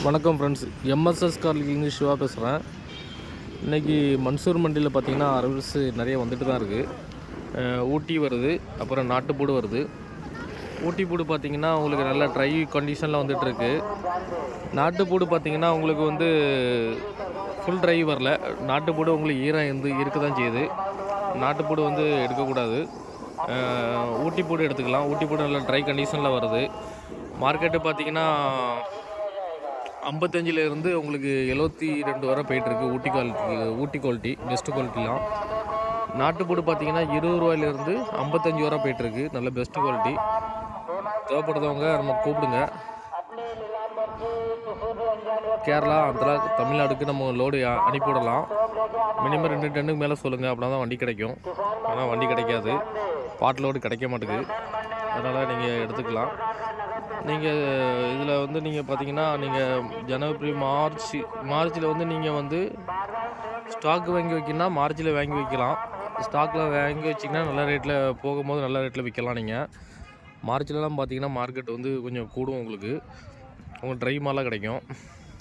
வணக்கம் friends, MSS கார்லிங்லேருந்து Siva பேசுகிறேன். இன்றைக்கி மன்சூர் மண்டியில் பார்த்திங்கன்னா அரவில்ஸ் நிறைய வந்துட்டு தான் இருக்குது. ஊட்டி வருது, அப்புறம் நாட்டுப்பூடு வருது. ஊட்டிப்பூடு பார்த்திங்கன்னா உங்களுக்கு நல்ல ட்ரை கண்டிஷனில் வந்துட்டுருக்கு. நாட்டுப்பூடு பார்த்திங்கன்னா உங்களுக்கு வந்து ஃபுல் ட்ரை வரல. நாட்டுப்பூடு உங்களுக்கு ஈரம் இருக்க தான் செய்யுது. நாட்டுப்பூடு வந்து எடுக்கக்கூடாது. ஊட்டிப்பூடு எடுத்துக்கலாம். ஊட்டிப்பூடு நல்ல ட்ரை கண்டிஷனில் வருது. மார்க்கெட்டு பார்த்திங்கன்னா 55 உங்களுக்கு 72 வரை போயிட்டுருக்கு. ஊட்டி குவாலிட்டி பெஸ்ட்டு குவாலிட்டிலாம். நாட்டுப்பூடு பார்த்தீங்கன்னா 20 ரூபாயிலேருந்து 55 வரை போயிட்டுருக்கு. நல்ல பெஸ்ட்டு குவாலிட்டி. தேவைப்படுறவங்க நம்ம கூப்பிடுங்க. கேரளா, ஆந்திரா, தமிழ்நாடுக்கு நம்ம லோடு அனுப்பிவிடலாம். மினிமம் 2 டன்னுக்கு மேலே சொல்லுங்கள், அப்படின்னா தான் வண்டி கிடைக்கும். ஆனால் வண்டி கிடைக்காது, பாட் லோடு கிடைக்க மாட்டேங்குது. அதனால் நீங்கள் எடுத்துக்கலாம். நீங்கள் இதில் வந்து நீங்கள் பார்த்தீங்கன்னா நீங்கள் ஜனவரி மார்ச்சில் வந்து நீங்கள் வந்து ஸ்டாக் வாங்கி வைக்கணும்னா மார்ச்சில் வாங்கி வைக்கலாம். ஸ்டாக்கில் வாங்கி வச்சிங்கன்னா நல்ல ரேட்டில் போகும்போது நல்ல ரேட்டில் விற்கலாம். நீங்கள் மார்ச்லலாம் பார்த்தீங்கன்னா மார்க்கெட் வந்து கொஞ்சம் கூடும். உங்களுக்கு ட்ரை மாலாக கிடைக்கும்,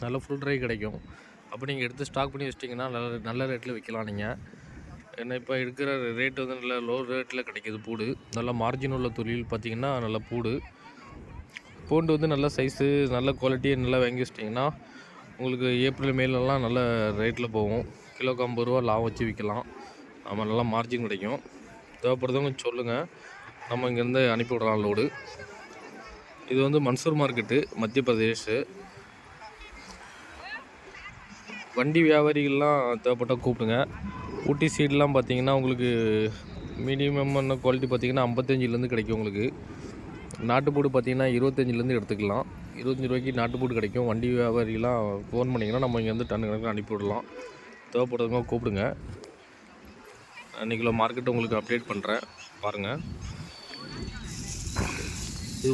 நல்ல ஃபுல் ட்ரை கிடைக்கும். அப்போ நீங்கள் எடுத்து ஸ்டாக் பண்ணி வச்சிட்டிங்கன்னா நல்ல ரேட்டில் விற்கலாம். நீங்கள் ஏன்னா இப்போ எடுக்கிற ரேட் வந்து நல்ல லோ ரேட்டில் கிடைக்கிது. பூடு நல்ல மார்ஜின் உள்ள தொழில் பார்த்திங்கன்னா நல்ல பூண்டு வந்து நல்ல சைஸு நல்ல குவாலிட்டியை நல்லா வாங்கி வச்சிட்டிங்கன்னா உங்களுக்கு ஏப்ரல் மேலெலாம் நல்ல ரேட்டில் போகும். கிலோக்கு 50 ரூபா லாபம் வச்சு விற்கலாம். நம்ம நல்லா மார்ஜின் கிடைக்கும். தேவைப்படுறவங்க சொல்லுங்கள், நம்ம இங்கேருந்து அனுப்பிவிடலாம் லோடு. இது வந்து மன்சூர் மார்க்கெட்டு, மத்திய பிரதேஷ். வண்டி வியாபாரிகள்லாம் தேவைப்பட்டால் கூப்பிடுங்க. ஊட்டி சீடெலாம் பார்த்திங்கன்னா உங்களுக்கு மீடியமான குவாலிட்டி பார்த்திங்கன்னா 55 கிடைக்கும். உங்களுக்கு நாட்டுப்பூடு பார்த்திங்கன்னா 25 எடுத்துக்கலாம். 25 ரூபாய்க்கு நாட்டுப்பூடு கிடைக்கும். வண்டி வியாபாரிலாம் ஃபோன் பண்ணிங்கன்னா நம்ம இங்கேருந்து டன் கணக்கில் அனுப்பிவிடலாம். தேவைப்படுறவங்க கூப்பிடுங்க. அன்றைக்கில் மார்க்கெட்டு உங்களுக்கு அப்டேட் பண்ணுறேன், பாருங்கள். இது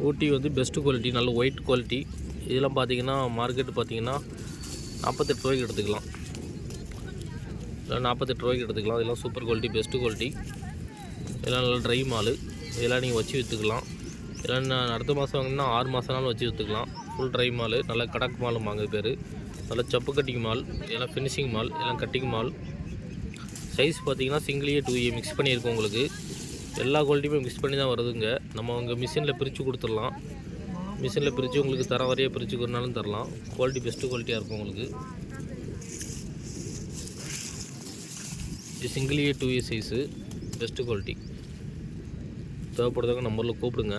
ஊட்டி வந்து பெஸ்ட்டு குவாலிட்டி, நல்ல ஒயிட் குவாலிட்டி. இதெல்லாம் பார்த்திங்கன்னா மார்க்கெட்டு பார்த்திங்கன்னா 48 ரூபாய்க்கு எடுத்துக்கலாம். இல்லை 48 ரூபாய்க்கு எடுத்துக்கலாம். இதெல்லாம் சூப்பர் குவாலிட்டி, பெஸ்ட்டு குவாலிட்டி. இதெல்லாம் நல்லா ட்ரை மால். இதெல்லாம் நீங்கள் வச்சு விற்றுக்கலாம். இதெல்லாம் நான் அடுத்த மாதம் வாங்கினா 6 மாதம்னாலும் வச்சு விற்றுக்கலாம். ஃபுல் ட்ரை மால், நல்லா கடக் மாலும் வாங்க பேர். நல்லா சப்பு கட்டிங் மால், இதெல்லாம் ஃபினிஷிங் மால், இதெல்லாம் கட்டிங் மால். சைஸ் பார்த்திங்கன்னா சிங்கிள் A 2A மிக்ஸ் பண்ணியிருக்கோம். உங்களுக்கு எல்லா குவாலிட்டியுமே மிக்ஸ் பண்ணி தான் வருதுங்க. நம்ம உங்கள் மிஷினில் பிரித்து கொடுத்துடலாம். மிஷினில் பிரித்து உங்களுக்கு தர வரையாக பிரித்து கொடுனாலும் தரலாம். குவாலிட்டி பெஸ்ட்டு குவாலிட்டியாக இருக்கும். உங்களுக்கு இது single A 2A size, best quality. தேவைப்படுறவங்க நம்பரில் கூப்பிடுங்க.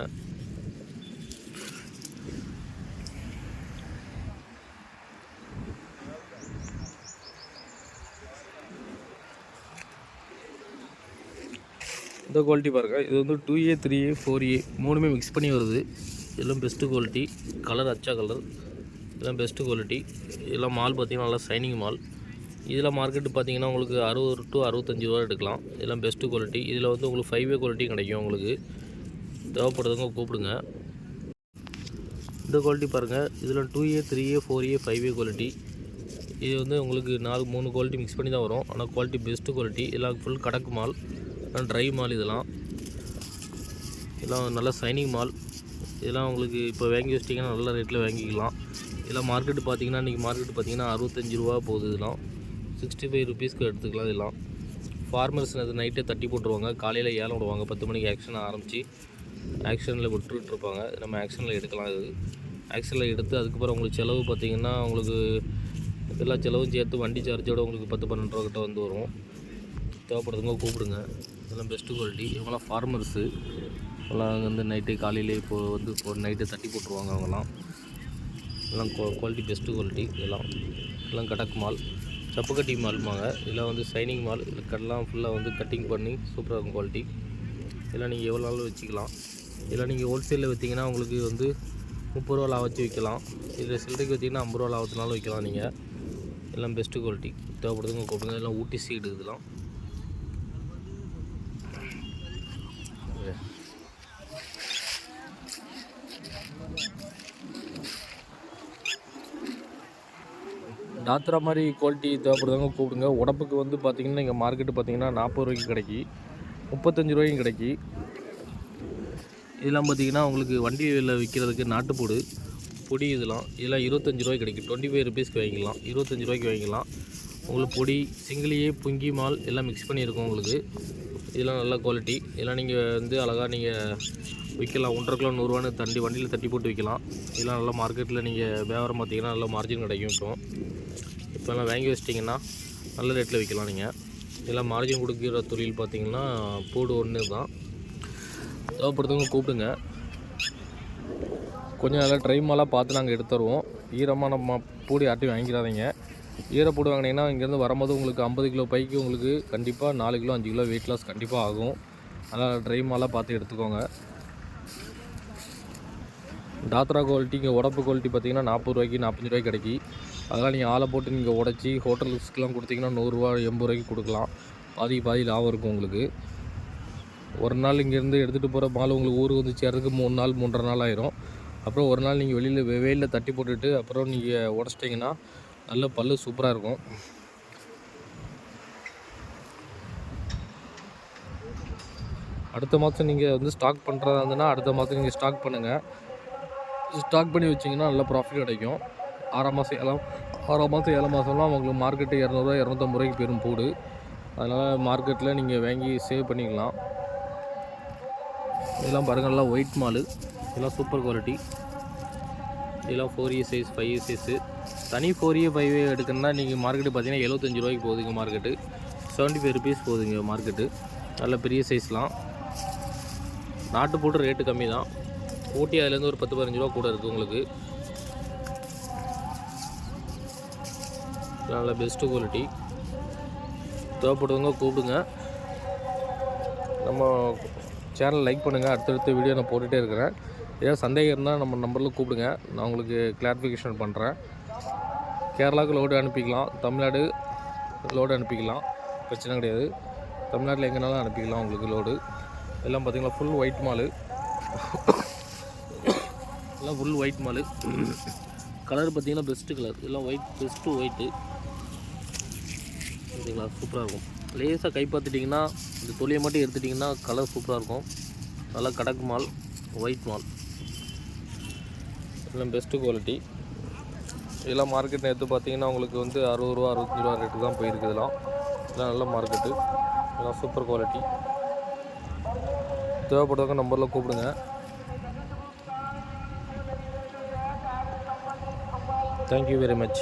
இந்த குவாலிட்டி பாருங்கள். இது வந்து 2A 3A 4A மூணுமே மிக்ஸ் பண்ணி வருது. இதெல்லாம் பெஸ்ட்டு குவாலிட்டி. கலர் அச்சா கலர், இதெல்லாம் பெஸ்ட்டு குவாலிட்டி. இதெல்லாம் மால் பார்த்திங்கன்னா நல்லா சைனிங் மால். இதில் மார்க்கெட்டு பார்த்திங்கன்னா உங்களுக்கு 60 to 65 ரூபா எடுக்கலாம். இதெல்லாம் பெஸ்ட்டு குவாலிட்டி. இதில் வந்து உங்களுக்கு 5A குவாலிட்டி கிடைக்கும். உங்களுக்கு தேவைப்படுறவங்க கூப்பிடுங்க. இந்த குவாலிட்டி பாருங்கள். இதில் 2A 3A 4A 5A quality. இது வந்து உங்களுக்கு 3 குவாலிட்டி மிக்ஸ் பண்ணி தான் வரும். ஆனால் குவாலிட்டி பெஸ்ட்டு குவாலிட்டி. இதெல்லாம் ஃபுல் கடக்கு மால், ட்ரை மால். இதெல்லாம் நல்லா சைனிங் மால். இதெல்லாம் உங்களுக்கு இப்போ வாங்கி வச்சிட்டிங்கன்னா நல்ல ரேட்டில் வாங்கிக்கலாம். இதெல்லாம் மார்க்கெட்டு பார்த்திங்கன்னா இன்றைக்கி மார்க்கெட்டு பார்த்திங்கன்னா 65 ரூபா போகுது. இதெல்லாம் 65 ரூபீஸ்க்கு எடுத்துக்கலாம். இதெல்லாம் ஃபார்மர்ஸ் அது நைட்டே தட்டி போட்டுருவாங்க. காலையில் ஏலம் விடுவாங்க. 10 மணிக்கு ஆக்ஷன் ஆரம்பித்து ஆக்ஷனில் விட்டுருப்பாங்க. நம்ம ஆக்ஷனில் எடுக்கலாம். இது ஆக்ஷனில் எடுத்து அதுக்கப்புறம் உங்களுக்கு செலவு பார்த்திங்கன்னா உங்களுக்கு எல்லா செலவும் சேர்த்து வண்டி சார்ஜோடு உங்களுக்கு 10-12 ரூபா கிட்ட வந்து வரும். தேவைப்படுறதுங்க கூப்பிடுங்க. இதெல்லாம் பெஸ்ட்டு குவாலிட்டி. இவங்களாம் ஃபார்மர்ஸு. எல்லாம் அங்கே வந்து நைட்டு காலையிலே இப்போ நைட்டு தட்டி போட்டுருவாங்க. அவங்கெல்லாம் எல்லாம் குவாலிட்டி பெஸ்ட்டு குவாலிட்டி. எல்லாம் கடக் மால், சப்பு கட்டிங் மால்மாங்க. இதெல்லாம் வந்து சைனிங் மால். இதில் கடலாம் ஃபுல்லாக வந்து கட்டிங் பண்ணி சூப்பராக இருக்கும் குவாலிட்டி. இதெல்லாம் நீங்கள் எவ்வளோ நாளும் வச்சுக்கலாம். இதெல்லாம் நீங்கள் ஹோல்சேலில் விற்றிங்கன்னா உங்களுக்கு வந்து 30 ரூபா லாபம் வச்சு விற்கலாம். இதில் சில்லறைக்கு விற்றிங்கன்னா 50 ரூபா லாபத்தினாலும் விற்கலாம். நீங்கள் எல்லாம் பெஸ்ட்டு குவாலிட்டி. தேவைப்படுறதுங்க கூப்பிடுங்க. இதெல்லாம் ஊட்டி சீடு. இதெல்லாம் டாத்ரா மாதிரி குவாலிட்டி தேவைப்படுறவங்க கூப்பிடுங்க. உடம்புக்கு வந்து பார்த்திங்கன்னா இங்கே மார்க்கெட்டு பார்த்திங்கன்னா 40 ரூபாய்க்கு கிடைக்கி, 35 ரூபாய்க்கும் கிடைக்கி. இதெல்லாம் பார்த்திங்கன்னா உங்களுக்கு வண்டியில் விற்கிறதுக்கு நாட்டுப்பூடு பொடி இதெல்லாம் 25 ரூபாய்க்கு கிடைக்கும். 25 ருபீஸ்க்கு வாங்கிக்கலாம், 25 ரூபாய்க்கு வாங்கிக்கலாம். உங்களுக்கு பொடி சிங்கிளியே புங்கி மால் எல்லாம் மிக்ஸ் பண்ணியிருக்கோம் உங்களுக்கு. இதெல்லாம் நல்ல குவாலிட்டி. இதெல்லாம் நீங்கள் வந்து அழகாக நீங்கள் விற்கலாம். 1.5 கிலோ 100 ரூபான்னு வண்டியில் தட்டி போட்டு விற்கலாம். இதெல்லாம் நல்லா மார்க்கெட்டில் நீங்கள் வியாபாரம் பார்த்தீங்கன்னா நல்ல மார்ஜின் கிடைக்கும். இப்போல்லாம் வாங்கி வச்சிட்டிங்கன்னா நல்ல ரேட்டில் விற்கலாம் நீங்கள். இதெல்லாம் மார்ஜின் கொடுக்குற தொழில் பார்த்திங்கன்னா பூடு ஒன்று தான். தேவைப்படுறவங்க கூப்பிடுங்க. கொஞ்சம் நல்லா ட்ரை மாலாக பார்த்து நாங்கள் எடுத்து தருவோம். ஈரமான பூடி யார்ட்டையும் வாங்கிடாதீங்க. ஈரப்பூடு வாங்கினீங்கன்னா இங்கேருந்து வரும்போது உங்களுக்கு 50 கிலோ பைக்கு உங்களுக்கு கண்டிப்பாக 4 கிலோ 5 கிலோ வெயிட் லாஸ் கண்டிப்பாக ஆகும். அதனால் ட்ரை மாலாக பார்த்து எடுத்துக்கோங்க. டாத்ரா குவாலிட்டி இங்கே உடப்பு குவாலிட்டி பார்த்திங்கன்னா 40 ரூபாய்க்கு 45 ரூபாய்க்கு கிடைக்கி. அதெல்லாம் நீங்கள் ஆளை போட்டு நீங்கள் உடச்சி ஹோட்டல்ஸ்க்கெலாம் கொடுத்தீங்கன்னா 100 ரூபா 80 ரூபாய்க்கு கொடுக்கலாம். பாதி லாபம் இருக்கும் உங்களுக்கு. ஒரு நாள் இங்கேருந்து எடுத்துகிட்டு போகிற மால் உங்களுக்கு ஊருக்கு வந்து சேர்றதுக்கு 3 நாள் 3.5 நாள் ஆயிரும். அப்புறம் ஒரு நாள் நீங்கள் வெயிலில் தட்டி போட்டுட்டு அப்புறம் நீங்கள் உடச்சிட்டிங்கன்னா நல்ல பல்லு சூப்பராக இருக்கும். அடுத்த மாதம் நீங்கள் வந்து ஸ்டாக் பண்ணுறதா இருந்ததுன்னா அடுத்த மாதம் நீங்கள் ஸ்டாக் பண்ணுங்கள். ஸ்டாக் பண்ணி வச்சிங்கன்னா நல்ல ப்ராஃபிட் கிடைக்கும். 6 மாதம் 7 மாதம்லாம் உங்களுக்கு மார்க்கெட்டு 200 ரூபா 250 ரூபாய்க்கு போயிடும் பூடு. அதனால் மார்க்கெட்டில் நீங்கள் வாங்கி சேவ் பண்ணிக்கலாம். இதெல்லாம் பாருங்கள், நல்லா ஒயிட் மாலு. இதெல்லாம் சூப்பர் குவாலிட்டி. இதெல்லாம் 4A சைஸ் 5A சைஸு. தனி 4A 5A எடுக்கணுன்னா நீங்கள் மார்க்கெட்டு பார்த்தீங்கன்னா 75 ரூபாய்க்கு போகுதுங்க மார்க்கெட்டு. 75 ருபீஸ் போகுதுங்க மார்க்கெட்டு. நல்ல பெரிய சைஸ்லாம். நாட்டு போட்டு ரேட்டு கம்மி தான். ஊட்டி அதுலேருந்து ஒரு 10-15 ரூபா கூட இருக்குது உங்களுக்கு. நல்ல பெஸ்ட்டு குவாலிட்டி. தேவைப்படுவங்க கூப்பிடுங்க. நம்ம சேனல் லைக் பண்ணுங்கள். அடுத்தடுத்த வீடியோ நான் போட்டுகிட்டே இருக்கிறேன். ஏதாவது சந்தேகம் இருந்தால் நம்ம நம்பரில் கூப்பிடுங்க, நான் உங்களுக்கு கிளாரிஃபிகேஷன் பண்ணுறேன். கேரளாவுக்கு லோடு அனுப்பிக்கலாம், தமிழ்நாடு லோடு அனுப்பிக்கலாம், பிரச்சனை கிடையாது. தமிழ்நாட்டில் எங்கேனாலும் அனுப்பிக்கலாம் உங்களுக்கு லோடு. எல்லாம் பார்த்திங்கன்னா ஃபுல் ஒயிட் மாலு. எல்லாம் ஃபுல் ஒயிட் மாலு. கலர் பார்த்திங்கன்னா பெஸ்ட்டு கலர். எல்லாம் ஒயிட், பெஸ்ட்டு ஒயிட்டு. சரிங்களா, சூப்பராக இருக்கும். லேசாக கை பார்த்துட்டிங்கன்னா இந்த தொலியை மட்டும் எடுத்துட்டிங்கன்னா கலர் சூப்பராக இருக்கும். நல்லா கடக் மால், ஒயிட் மால். எல்லாம் பெஸ்ட்டு குவாலிட்டி. இதெல்லாம் மார்க்கெட் எடுத்து பார்த்தீங்கன்னா உங்களுக்கு வந்து 60 ரூபா 65 ரூபா ரேட்டு தான் போயிருக்கு. இதெல்லாம் நல்ல மார்க்கெட்டு. இதெல்லாம் சூப்பர் குவாலிட்டி. தேவைப்படுறவங்க நம்பரில் கூப்பிடுங்க. Thank you very much.